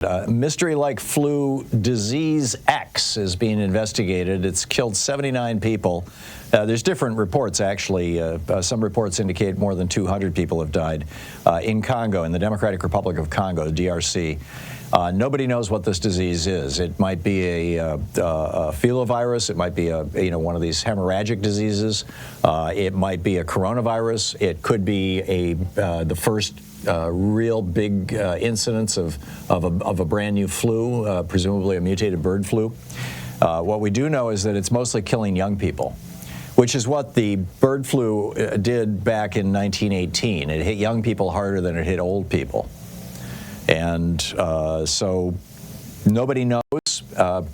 Mystery-like flu disease X is being investigated. It's killed 79 people. There's different reports, actually. Some reports indicate more than 200 people have died in Congo, in the Democratic Republic of Congo, the DRC. Nobody knows what this disease is. It might be a filovirus. It might be one of these hemorrhagic diseases. It might be a coronavirus. It could be the first real big incidence of a brand new flu, presumably a mutated bird flu. What we do know is that it's mostly killing young people, which is what the bird flu did back in 1918. It hit young people harder than it hit old people. And so nobody knows.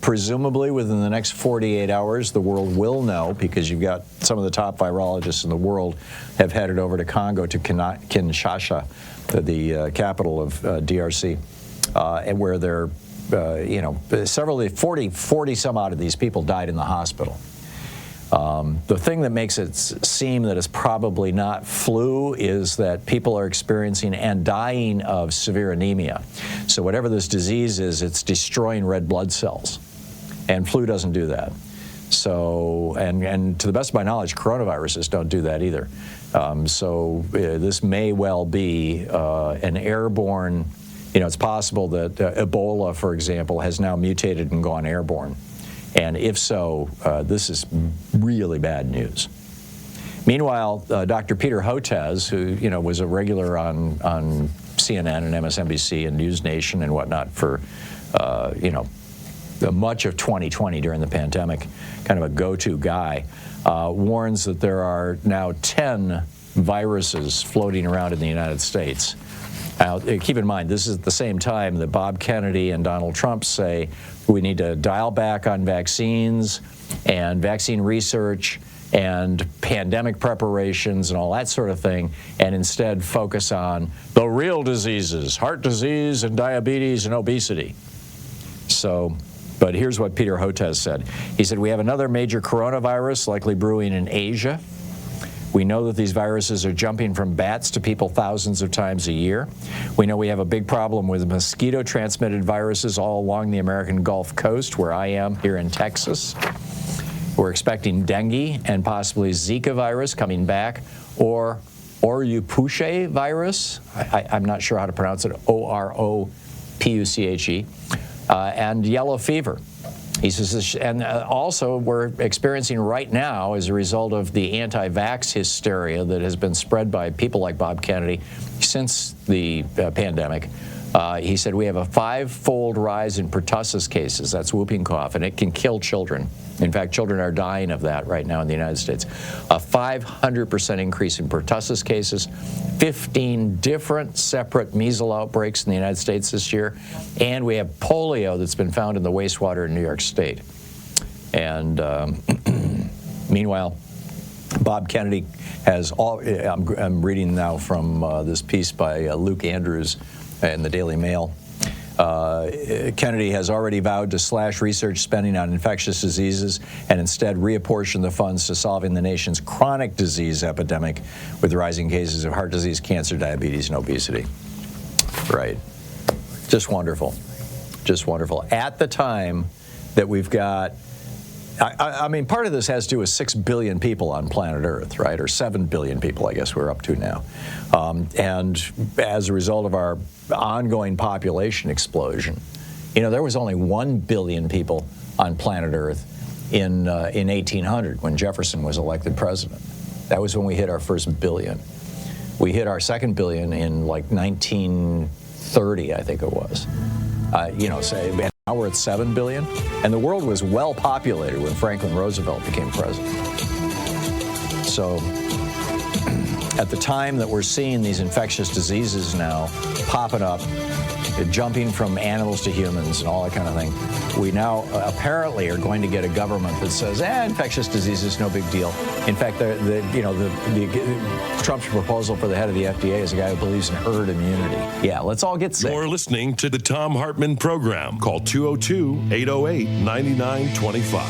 Presumably within the next 48 hours, the world will know, because you've got some of the top virologists in the world have headed over to Congo, to Kinshasa, the capital of DRC, and where they're, several, 40 some odd of these people died in the hospital. The thing that makes it seem that it's probably not flu is that people are experiencing and dying of severe anemia. So whatever this disease is, it's destroying red blood cells, and flu doesn't do that. So, and to the best of my knowledge, coronaviruses don't do that either. This may well be an airborne, it's possible that Ebola, for example, has now mutated and gone airborne. And if so, this is really bad news. Meanwhile, Dr. Peter Hotez, who was a regular on CNN and MSNBC and News Nation and whatnot for much of 2020 during the pandemic, kind of a go-to guy, warns that there are now 10 viruses floating around in the United States. Now, keep in mind, this is at the same time that Bob Kennedy and Donald Trump say we need to dial back on vaccines and vaccine research and pandemic preparations and all that sort of thing, and instead focus on the real diseases, heart disease and diabetes and obesity. But here's what Peter Hotez said. He said, we have another major coronavirus likely brewing in Asia. We know that these viruses are jumping from bats to people thousands of times a year. We know we have a big problem with mosquito-transmitted viruses all along the American Gulf Coast, where I am here in Texas. We're expecting dengue and possibly Zika virus coming back, or Oropouche virus. I'm not sure how to pronounce it, Oropouche, and yellow fever. He says, and also we're experiencing right now, as a result of the anti-vax hysteria that has been spread by people like Bob Kennedy since the pandemic, he said we have a 5-fold rise in pertussis cases, that's whooping cough, and it can kill children. In fact, children are dying of that right now in the United States. A 500% increase in pertussis cases, 15 different separate measles outbreaks in the United States this year, and we have polio that's been found in the wastewater in New York State. And meanwhile, Bob Kennedy has I'm reading now from this piece by Luke Andrews in the Daily Mail. Kennedy has already vowed to slash research spending on infectious diseases and instead reapportion the funds to solving the nation's chronic disease epidemic with rising cases of heart disease, cancer, diabetes, and obesity. Right. Just wonderful. Just wonderful. At the time that we've got, I mean, part of this has to do with 6 billion people on planet Earth, right? Or 7 billion people, I guess we're up to now. And as a result of our ongoing population explosion, there was only 1 billion people on planet Earth in 1800 when Jefferson was elected president. That was when we hit our first billion. We hit our second billion in like 1930, I think it was. And now we're at 7 billion, and the world was well populated when Franklin Roosevelt became president. So at the time that we're seeing these infectious diseases now popping up, jumping from animals to humans and all that kind of thing, we now apparently are going to get a government that says, infectious diseases, no big deal. In fact, Trump's proposal for the head of the FDA is a guy who believes in herd immunity. Yeah, let's all get sick. You're listening to the Thom Hartmann Program. Call 202-808-9925.